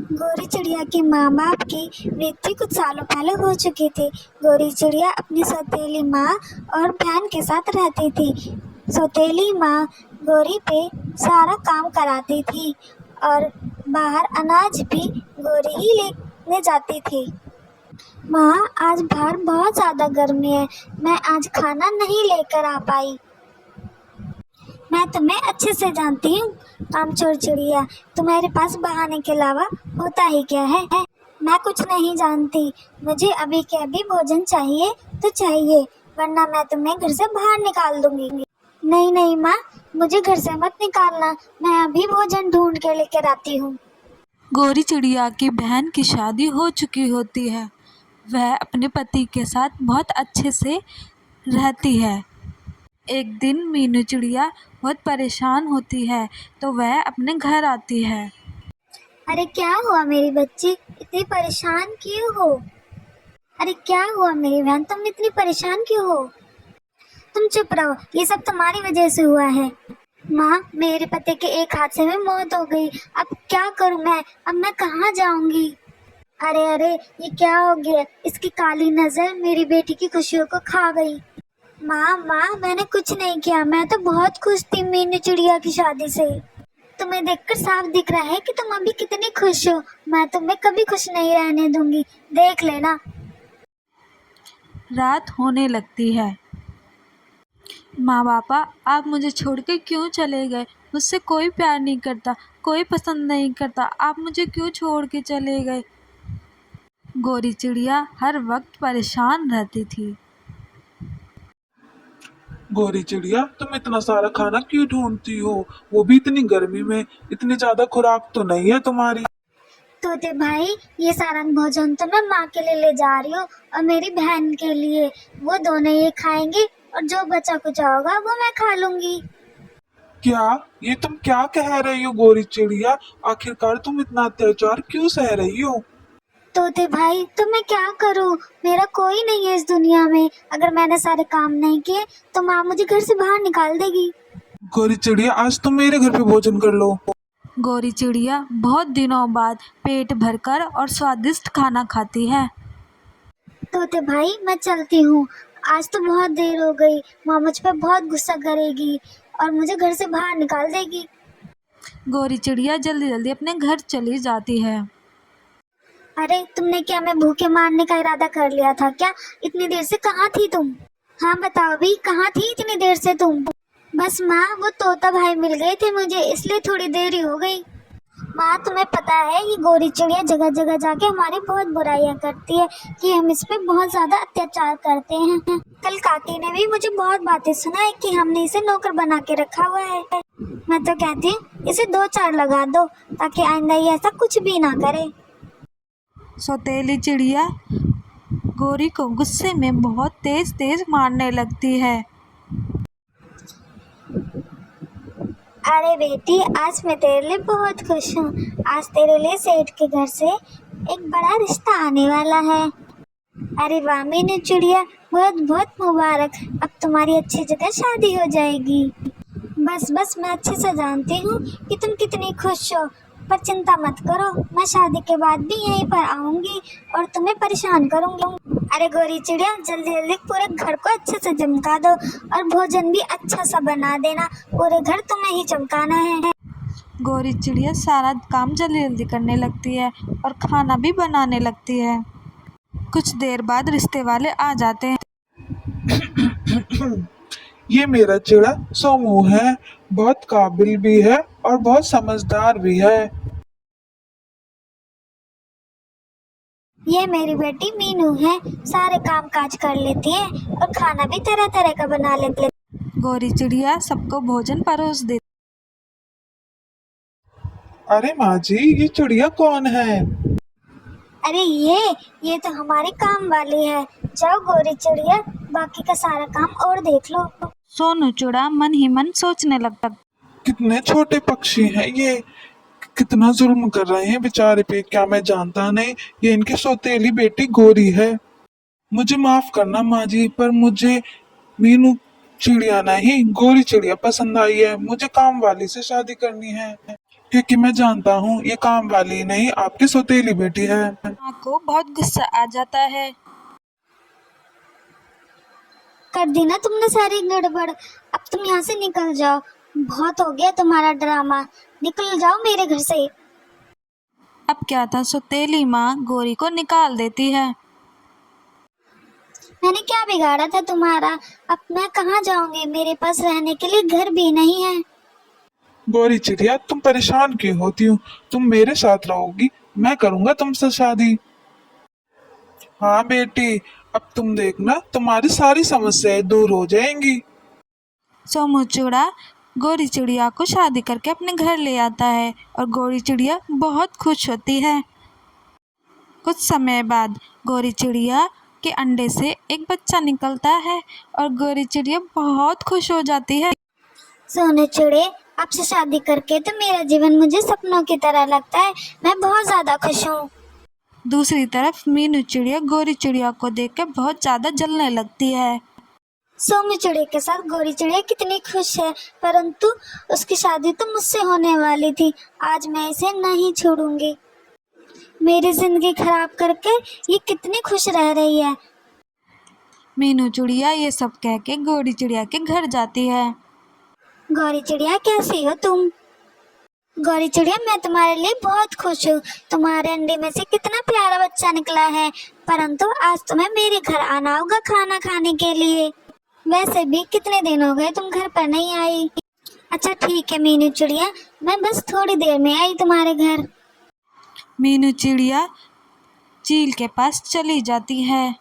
गोरी चिड़िया के माँ बाप की मृत्यु कुछ सालों पहले हो चुकी थी। गोरी चिड़िया अपनी सौतेली माँ और बहन के साथ रहती थी। सौतेली माँ गोरी पे सारा काम कराती थी और बाहर अनाज भी गोरी ही लेने जाती थी। माँ, आज बाहर बहुत ज़्यादा गर्मी है, मैं आज खाना नहीं लेकर आ पाई। मैं तुम्हें अच्छे से जानती हूँ कामचोर चिड़िया, तुम्हारे पास बहाने के अलावा होता ही क्या है? मैं कुछ नहीं जानती, मुझे अभी के अभी भोजन चाहिए तो चाहिए, वरना मैं तुम्हें घर से बाहर निकाल दूंगी। नहीं नहीं माँ, मुझे घर से मत निकालना, मैं अभी भोजन ढूंढ के लेकर आती हूँ। गोरी चिड़िया की बहन की शादी हो चुकी होती है। वह अपने पति के साथ बहुत अच्छे से रहती है। एक दिन मीनू चिड़िया बहुत परेशान होती है तो वह अपने घर आती है। अरे क्या हुआ मेरी बच्ची, इतनी परेशान क्यों हो? अरे क्या हुआ मेरी बहन, तुम इतनी परेशान क्यों हो? तुम चुप रहो, ये सब तुम्हारी वजह से हुआ है। माँ, मेरे पति के एक हादसे में मौत हो गई, अब क्या करूँ मैं? अब मैं कहाँ जाऊंगी? अरे अरे, ये क्या हो गया? इसकी काली नजर मेरी बेटी की खुशियों को खा गई। माँ माँ, मैंने कुछ नहीं किया, मैं तो बहुत खुश थी मीनू चिड़िया की शादी से। तुम्हें देखकर साफ दिख रहा है कि तुम अभी कितनी खुश हो। मैं तुम्हें कभी खुश नहीं रहने दूंगी, देख लेना। रात होने लगती है। माँ पापा, आप मुझे छोड़ के क्यों चले गए? मुझसे कोई प्यार नहीं करता, कोई पसंद नहीं करता, आप मुझे क्यों छोड़ के चले गए? गोरी चिड़िया हर वक्त परेशान रहती थी। गोरी चिड़िया, तुम इतना सारा खाना क्यों ढूंढती हो? वो भी इतनी गर्मी में। इतनी ज्यादा खुराक तो नहीं है तुम्हारी। तोते भाई, ये सारा भोजन तो मैं माँ के लिए ले जा रही हूँ और मेरी बहन के लिए। वो दोनों ये खाएंगे और जो बचा कुछ होगा वो मैं खा लूंगी। क्या? ये तुम क्या कह रही हो गोरी चिड़िया? आखिरकार तुम इतना अत्याचार क्यों सह रही हो? तोते भाई, तो मैं क्या करूँ? मेरा कोई नहीं है इस दुनिया में। अगर मैंने सारे काम नहीं किए तो माँ मुझे घर से बाहर निकाल देगी। गोरी चिड़िया, आज तुम मेरे घर पे भोजन कर लो। गोरी चिड़िया बहुत दिनों बाद पेट भरकर और स्वादिष्ट खाना खाती है। तोते भाई, मैं चलती हूँ, आज तो बहुत देर हो गई। माँ मुझ पर बहुत गुस्सा करेगी और मुझे घर से बाहर निकाल देगी। गोरी चिड़िया जल्दी जल्दी अपने घर चली जाती है। अरे, तुमने क्या मैं भूखे मारने का इरादा कर लिया था क्या? इतनी देर से कहाँ थी तुम? हाँ बताओ भी, कहाँ थी इतनी देर से तुम? बस माँ, वो तोता भाई मिल गए थे मुझे, इसलिए थोड़ी देरी हो गई। माँ, तुम्हें पता है ये गोरी चिड़िया जगह जगह जाके हमारी बहुत बुराइयां करती है कि हम इस पे बहुत ज्यादा अत्याचार करते हैं। कल काकी ने भी मुझे बहुत बातें सुनाई कि हमने इसे नौकर बना के रखा हुआ है। मैं तो कहती हूँ इसे 2-4 लगा दो ताकि आइंदा ये ऐसा कुछ भी ना करे। सौतेली चिड़िया गोरी को गुस्से में बहुत तेज तेज मारने लगती है। अरे बेटी, आज मैं तेरे लिए बहुत खुश हूँ। आज तेरे लिए सेठ के घर से एक बड़ा रिश्ता आने वाला है। अरे वाह मीनू चिड़िया, बहुत बहुत मुबारक, अब तुम्हारी अच्छी जगह शादी हो जाएगी। बस बस, मैं अच्छे से जानती हूँ कि तुम कितनी खुश हो, पर चिंता मत करो, मैं शादी के बाद भी यहीं पर आऊंगी और तुम्हें परेशान करूंगी। अरे गोरी चिड़िया, जल्दी जल्दी पूरे घर को अच्छे से चमका दो और भोजन भी अच्छा सा बना देना, पूरे घर तुम्हें ही चमकाना है। गोरी चिड़िया सारा काम जल्दी जल्दी करने लगती है और खाना भी बनाने लगती है। कुछ देर बाद रिश्ते वाले आ जाते हैं। ये मेरा चिड़ा सोमू है, बहुत काबिल भी है और बहुत समझदार भी है। ये मेरी बेटी मीनू है, सारे काम काज कर लेती है और खाना भी तरह तरह का बना लेती है। गोरी चिड़िया सबको भोजन परोस देती। अरे माँ जी, ये चिड़िया कौन है? अरे ये तो हमारी काम वाली है। जाओ गोरी चिड़िया, बाकी का सारा काम और देख लो। सोनू चिड़ा मन ही मन सोचने लगता। कितने छोटे पक्षी हैं ये, कितना जुल्म कर रहे हैं बेचारे पे। क्या मैं जानता नहीं ये इनकी सौतेली बेटी गोरी है। मुझे माफ करना माँ जी, पर मुझे मीनू चिड़िया नहीं गोरी चिड़िया पसंद आई है। मुझे काम वाली से शादी करनी है। क्योंकि मैं जानता हूँ ये काम वाली नहीं आपकी सौतेली बेटी है। माँ को बहुत गुस्सा आ जाता है। कर दी ना तुमने सारी गड़बड़, अब तुम यहाँ से निकल जाओ। बहुत हो गया तुम्हारा ड्रामा, निकल जाओ मेरे घर से। अब क्या था, सौतेली माँ गौरी को निकाल देती है। मैंने क्या बिगाड़ा था तुम्हारा? अब मैं कहाँ जाऊंगी, मेरे पास रहने के लिए घर भी नहीं है। गौरी चिड़िया तुम परेशान क्यों होती हो? तुम मेरे साथ रहोगी, मैं करूंगा तुमसे शादी। हाँ बेटी, अब तुम देखना तुम्हारी सारी समस्याएं दूर हो जाएंगी। सोमू चिड़ा गौरी चिड़िया को शादी करके अपने घर ले आता है और गौरी चिड़िया बहुत खुश होती है। कुछ समय बाद गौरी चिड़िया के अंडे से एक बच्चा निकलता है और गौरी चिड़िया बहुत खुश हो जाती है। सोने चिड़े, आपसे शादी करके तो मेरा जीवन मुझे सपनों की तरह लगता है। मैं बहुत ज्यादा खुश हूँ। दूसरी तरफ मीनू चिड़िया गौरी चिड़िया को देखकर बहुत ज़्यादा जलने लगती है। सोमू चिड़े के साथ गौरी चिड़िया कितनी खुश है, परंतु उसकी शादी तो मुझसे होने वाली थी। आज मैं इसे नहीं छोड़ूंगी। मेरी जिंदगी खराब करके ये कितनी खुश रह रही है। मीनू चिड़िया ये सब कह के गौरी चिड़िया के घर जाती है। गौरी चिड़िया कैसी हो तुम? गौरी चिड़िया मैं तुम्हारे लिए बहुत खुश हूँ। तुम्हारे अंडे में से कितना प्यारा बच्चा निकला है, परंतु आज तुम्हें मेरे घर आना होगा खाना खाने के लिए। वैसे भी कितने दिन हो गए तुम घर पर नहीं आई। अच्छा ठीक है मीनू चिड़िया, मैं बस थोड़ी देर में आई तुम्हारे घर। मीनू चिड़िया चील के पास चली जाती है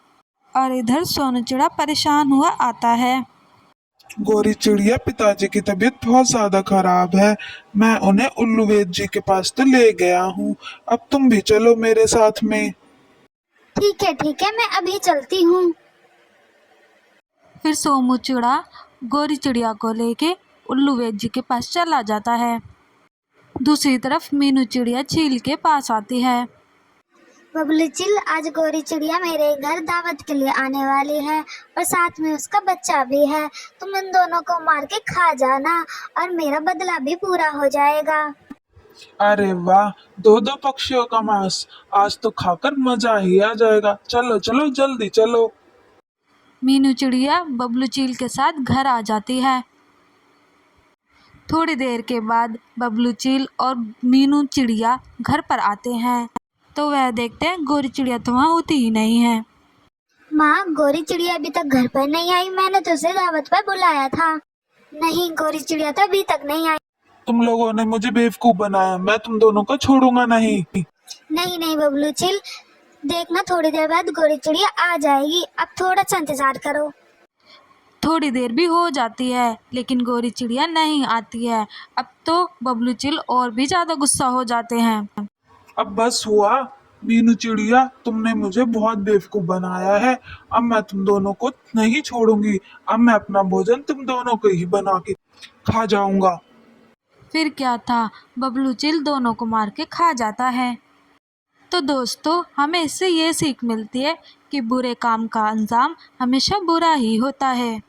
और इधर सोनू चिड़ा परेशान हुआ आता है। गौरी चिड़िया पिताजी की तबीयत बहुत ज्यादा खराब है, मैं उन्हें उल्लू वेद जी के पास तो ले गया हूँ, अब तुम भी चलो मेरे साथ में। ठीक है, मैं अभी चलती हूँ। फिर सोमू चिड़ा गौरी चिड़िया को लेके उल्लू वेद जी के पास चला जाता है। दूसरी तरफ मीनू चिड़िया चील के पास आती है। बबलू चिल, आज गौरी चिड़िया मेरे घर दावत के लिए आने वाली है और साथ में उसका बच्चा भी है। तुम इन दोनों को मार के खा जाना और मेरा बदला भी पूरा हो जाएगा। अरे वाह, दो दो पक्षियों का मांस, आज तो खाकर मजा ही आ जाएगा। चलो चलो जल्दी चलो। मीनू चिड़िया बबलू चील के साथ घर आ जाती है। थोड़ी देर के बाद बबलू चील और मीनू चिड़िया घर पर आते हैं तो वह देखते हैं गौरी चिड़िया तो वहाँ होती ही नहीं है। माँ, गौरी चिड़िया अभी तक घर पर नहीं आई। मैंने तो उसे दावत पर बुलाया था। नहीं, गौरी चिड़िया तो अभी तक नहीं आई। तुम लोगों ने मुझे बेवकूफ बनाया, मैं तुम दोनों को छोड़ूंगा नहीं। नहीं बबलू चिल, देखना थोड़ी देर बाद गौरी चिड़िया आ जाएगी। अब थोड़ा सा इंतजार करो। थोड़ी देर भी हो जाती है लेकिन गौरी चिड़िया नहीं आती है। अब तो बबलू चिल और भी ज़्यादा गुस्सा हो जाते हैं। अब बस हुआ मीनू चिड़िया, तुमने मुझे बहुत बेवकूफ बनाया है। अब मैं तुम दोनों को नहीं छोड़ूंगी, अब मैं अपना भोजन तुम दोनों को ही बना के खा जाऊंगा। फिर क्या था, बबलू चिल दोनों को मार के खा जाता है। तो दोस्तों, हमें इससे ये सीख मिलती है कि बुरे काम का अंजाम हमेशा बुरा ही होता है।